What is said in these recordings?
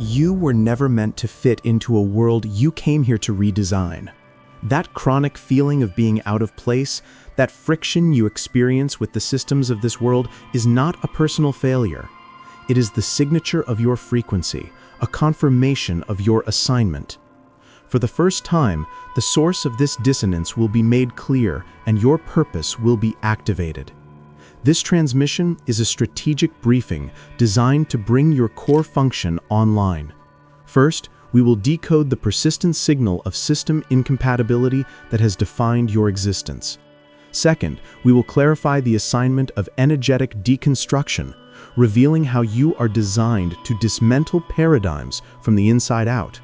You were never meant to fit into a world you came here to redesign. That chronic feeling of being out of place, that friction you experience with the systems of this world is not a personal failure. It is the signature of your frequency, a confirmation of your assignment. For the first time, the source of this dissonance will be made clear and your purpose will be activated. This transmission is a strategic briefing designed to bring your core function online. First, we will decode the persistent signal of system incompatibility that has defined your existence. Second, we will clarify the assignment of energetic deconstruction, revealing how you are designed to dismantle paradigms from the inside out.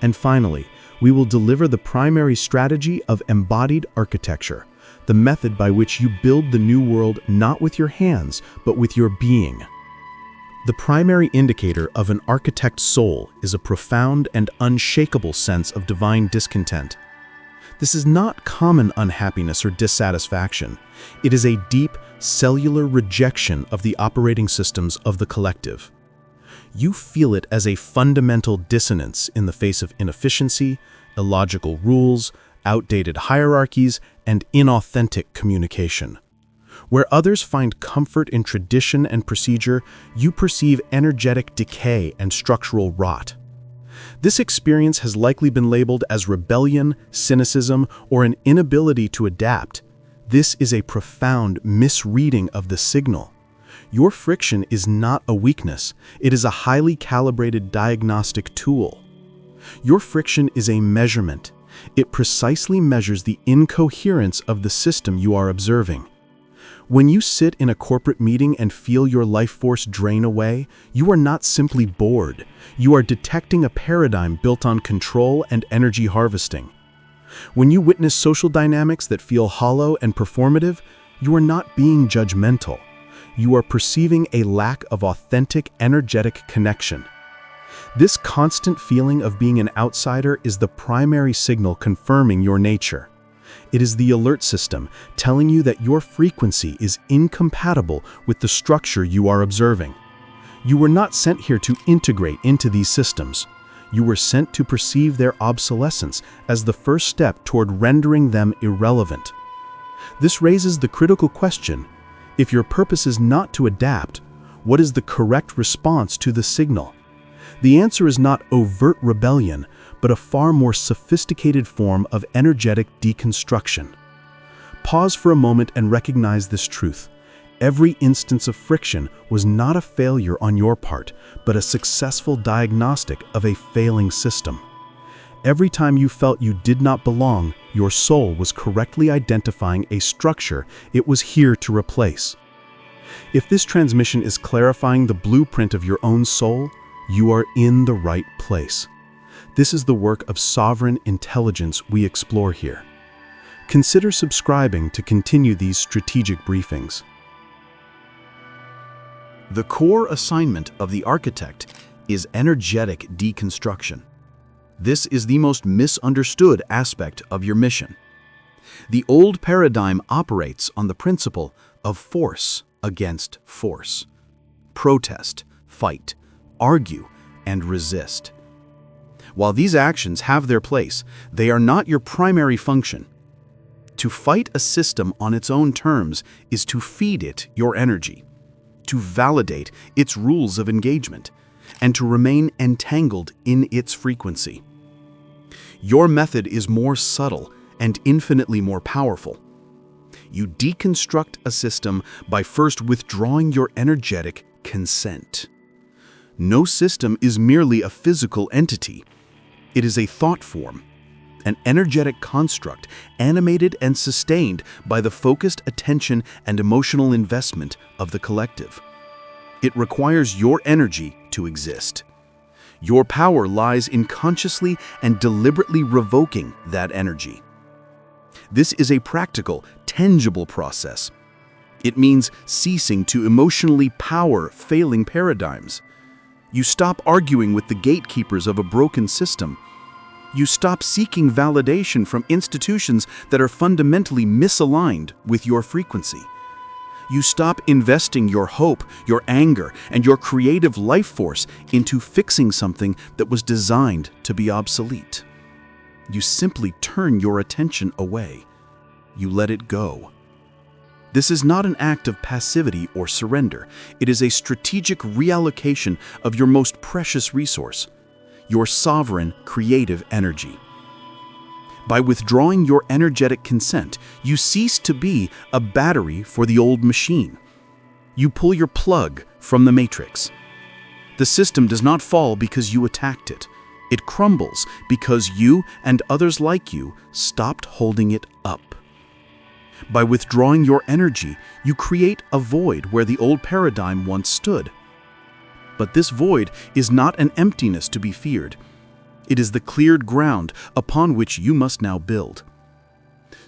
And finally, we will deliver the primary strategy of embodied architecture, the method by which you build the new world not with your hands, but with your being. The primary indicator of an architect's soul is a profound and unshakable sense of divine discontent. This is not common unhappiness or dissatisfaction. It is a deep, cellular rejection of the operating systems of the collective. You feel it as a fundamental dissonance in the face of inefficiency, illogical rules, outdated hierarchies, and inauthentic communication. Where others find comfort in tradition and procedure, you perceive energetic decay and structural rot. This experience has likely been labeled as rebellion, cynicism, or an inability to adapt. This is a profound misreading of the signal. Your friction is not a weakness, it is a highly calibrated diagnostic tool. Your friction is a measurement. It precisely measures the incoherence of the system you are observing. When you sit in a corporate meeting and feel your life force drain away, you are not simply bored. You are detecting a paradigm built on control and energy harvesting. When you witness social dynamics that feel hollow and performative, you are not being judgmental. You are perceiving a lack of authentic, energetic connection. This constant feeling of being an outsider is the primary signal confirming your nature. It is the alert system telling you that your frequency is incompatible with the structure you are observing. You were not sent here to integrate into these systems. You were sent to perceive their obsolescence as the first step toward rendering them irrelevant. This raises the critical question: if your purpose is not to adapt, what is the correct response to the signal? The answer is not overt rebellion, but a far more sophisticated form of energetic deconstruction. Pause for a moment and recognize this truth. Every instance of friction was not a failure on your part, but a successful diagnostic of a failing system. Every time you felt you did not belong, your soul was correctly identifying a structure it was here to replace. If this transmission is clarifying the blueprint of your own soul, you are in the right place. This is the work of sovereign intelligence we explore here. Consider subscribing to continue these strategic briefings. The core assignment of the architect is energetic deconstruction. This is the most misunderstood aspect of your mission. The old paradigm operates on the principle of force against force. Protest, fight, argue, and resist. While these actions have their place, they are not your primary function. To fight a system on its own terms is to feed it your energy, to validate its rules of engagement, and to remain entangled in its frequency. Your method is more subtle and infinitely more powerful. You deconstruct a system by first withdrawing your energetic consent. No system is merely a physical entity. It is a thought form, an energetic construct animated and sustained by the focused attention and emotional investment of the collective. It requires your energy to exist. Your power lies in consciously and deliberately revoking that energy. This is a practical, tangible process. It means ceasing to emotionally power failing paradigms. You stop arguing with the gatekeepers of a broken system. You stop seeking validation from institutions that are fundamentally misaligned with your frequency. You stop investing your hope, your anger, and your creative life force into fixing something that was designed to be obsolete. You simply turn your attention away. You let it go. This is not an act of passivity or surrender. It is a strategic reallocation of your most precious resource, your sovereign creative energy. By withdrawing your energetic consent, you cease to be a battery for the old machine. You pull your plug from the matrix. The system does not fall because you attacked it. It crumbles because you and others like you stopped holding it up. By withdrawing your energy, you create a void where the old paradigm once stood. But this void is not an emptiness to be feared. It is the cleared ground upon which you must now build.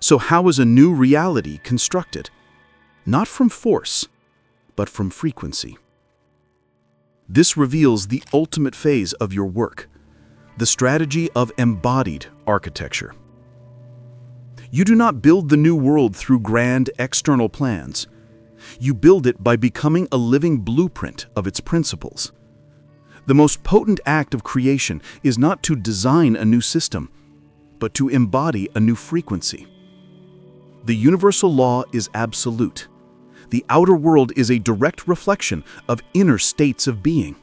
So how is a new reality constructed? Not from force, but from frequency. This reveals the ultimate phase of your work, the strategy of embodied architecture. You do not build the new world through grand external plans. You build it by becoming a living blueprint of its principles. The most potent act of creation is not to design a new system, but to embody a new frequency. The universal law is absolute. The outer world is a direct reflection of inner states of being.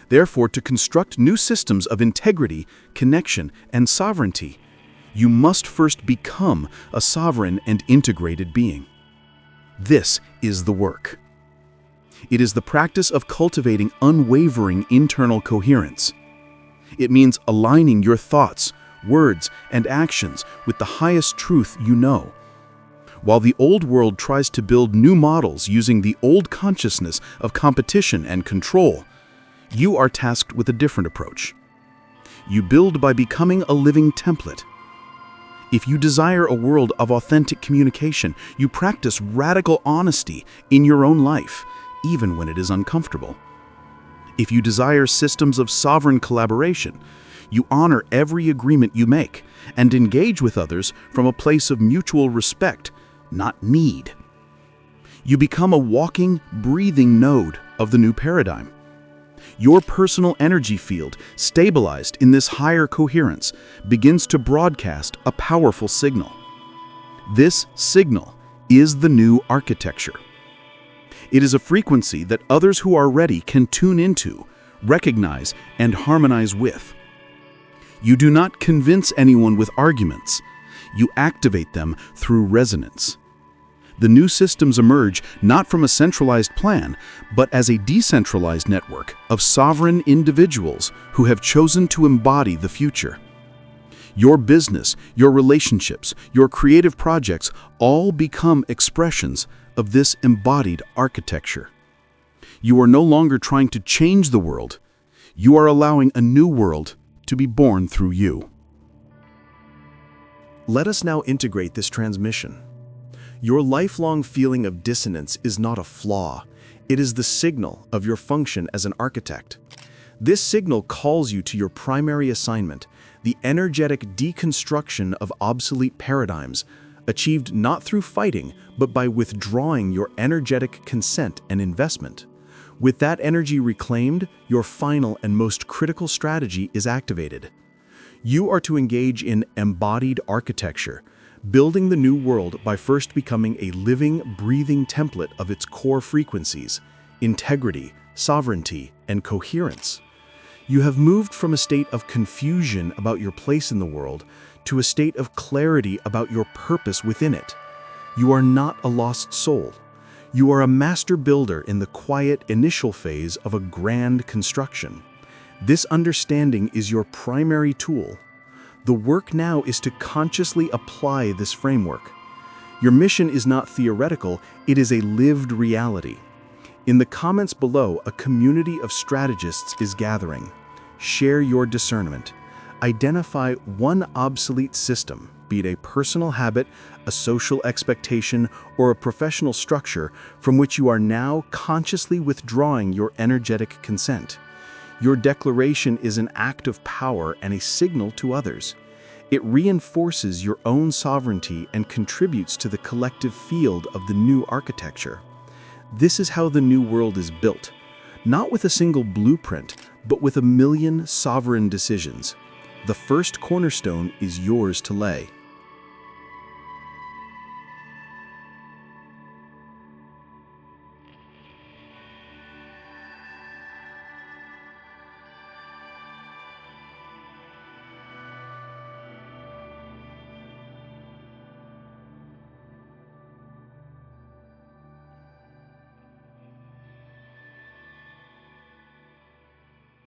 Therefore, to construct new systems of integrity, connection, and sovereignty, you must first become a sovereign and integrated being. This is the work. It is the practice of cultivating unwavering internal coherence. It means aligning your thoughts, words, and actions with the highest truth you know. While the old world tries to build new models using the old consciousness of competition and control, you are tasked with a different approach. You build by becoming a living template. If you desire a world of authentic communication, you practice radical honesty in your own life, even when it is uncomfortable. If you desire systems of sovereign collaboration, you honor every agreement you make and engage with others from a place of mutual respect, not need. You become a walking, breathing node of the new paradigm. Your personal energy field, stabilized in this higher coherence, begins to broadcast a powerful signal. This signal is the new architecture. It is a frequency that others who are ready can tune into, recognize, and harmonize with. You do not convince anyone with arguments. You activate them through resonance. The new systems emerge not from a centralized plan, but as a decentralized network of sovereign individuals who have chosen to embody the future. Your business, your relationships, your creative projects all become expressions of this embodied architecture. You are no longer trying to change the world. You are allowing a new world to be born through you. Let us now integrate this transmission. Your lifelong feeling of dissonance is not a flaw. It is the signal of your function as an architect. This signal calls you to your primary assignment, the energetic deconstruction of obsolete paradigms, achieved not through fighting, but by withdrawing your energetic consent and investment. With that energy reclaimed, your final and most critical strategy is activated. You are to engage in embodied architecture, building the new world by first becoming a living, breathing template of its core frequencies, integrity, sovereignty, and coherence. You have moved from a state of confusion about your place in the world to a state of clarity about your purpose within it. You are not a lost soul. You are a master builder in the quiet initial phase of a grand construction. This understanding is your primary tool. The work now is to consciously apply this framework. Your mission is not theoretical, it is a lived reality. In the comments below, a community of strategists is gathering. Share your discernment. Identify one obsolete system, be it a personal habit, a social expectation, or a professional structure from which you are now consciously withdrawing your energetic consent. Your declaration is an act of power and a signal to others. It reinforces your own sovereignty and contributes to the collective field of the new architecture. This is how the new world is built, not with a single blueprint, but with a million sovereign decisions. The first cornerstone is yours to lay.